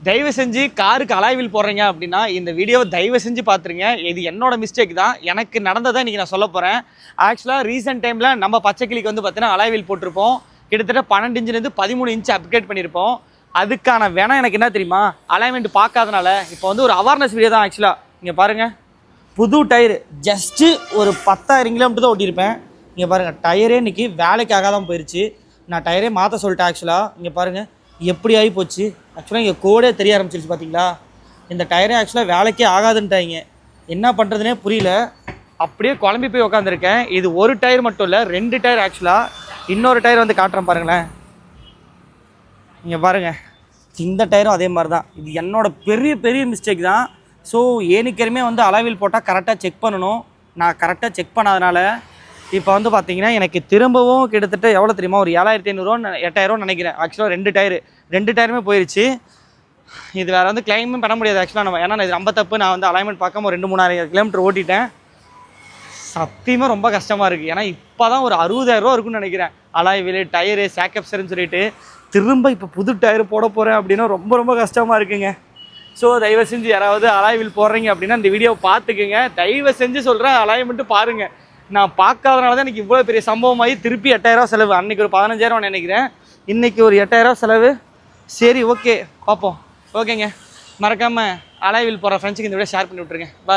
தயவு செஞ்சு காருக்கு அலாய் வீல் போடுறீங்க அப்படின்னா இந்த வீடியோவை தயவு செஞ்சு பார்த்துருங்க. இது என்னோட மிஸ்டேக் தான், எனக்கு நடந்ததை இன்றைக்கி நான் சொல்ல போகிறேன். ஆக்சுவலாக ரீசெண்ட் டைமில் நம்ம பச்சைக்கிளிக்கு வந்து பார்த்தீங்கன்னா அலாய் வீல் போட்டிருப்போம். கிட்டத்தட்ட 12 இன்ச்சிலேருந்து 13 இன்ச்சு அப்கிரேட் பண்ணியிருப்போம். அதுக்கான வேணா எனக்கு என்ன தெரியுமா, அலைன்மெண்ட் பார்க்காதனால இப்போ வந்து ஒரு அவேர்னஸ் வீடியோ தான். ஆக்சுவலாக இங்கே பாருங்கள், புது டயரு ஜஸ்ட்டு ஒரு 10,000 கிலோமீட்டர் தான் ஓட்டியிருப்பேன். இங்கே பாருங்கள், டயரே இன்றைக்கி வேலைக்காக தான் போயிடுச்சு. நான் டயரே மாற்ற சொல்லிட்டேன். ஆக்சுவலாக இங்கே பாருங்கள் எப்படி ஆகி போச்சு. ஆக்சுவலாக இங்கே கோடே தெரிய ஆரம்பிச்சிருச்சு பார்த்தீங்களா. இந்த டயரே ஆக்சுவலாக வேலைக்கே ஆகாதுன்ட்டாங்க. என்ன பண்ணுறதுனே புரியல. அப்படியே குழம்பி போய் உட்காந்துருக்கேன். இது ஒரு டயர் மட்டும் இல்லை, 2 டயர். ஆக்சுவலாக இன்னொரு டயர் வந்து காட்டுறேன் பாருங்களேன். இங்கே பாருங்கள், இந்த டயரும் அதே மாதிரி தான். இது என்னோட பெரிய மிஸ்டேக் தான். ஸோ ஏனிக்கருமே வந்து அலாவில் போட்டால் கரெக்டாக செக் பண்ணணும். நான் கரெக்டாக செக் பண்ணாதனால இப்போ வந்து பார்த்தீங்கன்னா எனக்கு திரும்பவும் கிட்டத்தட்ட எவ்வளோ தெரியுமா, ஒரு 7,500 8,000 நினைக்கிறேன். ஆக்சுவலாக 2 டயருமே போயிடுச்சு. இது வேறு வந்து கிளைமும் பண்ண முடியாது ஆக்சுவலாக நம்ம. ஏன்னா இது ரொம்ப தப்பு. நான் வந்து அலைன்மெண்ட் பார்க்காம ஒரு 2-3,000 கிலோமீட்டர் ஓட்டிட்டேன். சத்தியமாக ரொம்ப கஷ்டமாக இருக்குது. ஏன்னா இப்போ தான் ஒரு 60,000 ரூபா இருக்குன்னு நினைக்கிறேன். அலாய் வீல், டயரு, சாக்கப்சர்னு சொல்லிட்டு திரும்ப இப்போ புது டயர் போட போகிறேன் அப்படின்னா ரொம்ப கஷ்டமாக இருக்குங்க. ஸோ தயவு செஞ்சு யாராவது அலாய் வீல் போடுறீங்க அப்படின்னா இந்த வீடியோவை பார்த்துக்குங்க. தயவு செஞ்சு சொல்கிறேன், அலாய்மெண்ட்டு பாருங்கள். நான் பார்க்காதனால தான் எனக்கு இவ்வளோ பெரிய சம்பவமாகி திருப்பி 8,000 செலவு. அன்றைக்கி ஒரு 15,000 நினைக்கிறேன், இன்றைக்கி ஒரு 8,000 செலவு. சரி, ஓகே, பார்ப்போம். ஓகேங்க, மறக்காமல் அலாய் வீல் போடுற ஃப்ரெண்ட்ஸுக்கு இந்த வீடியோ ஷேர் பண்ணி விட்ருங்க. பாய்.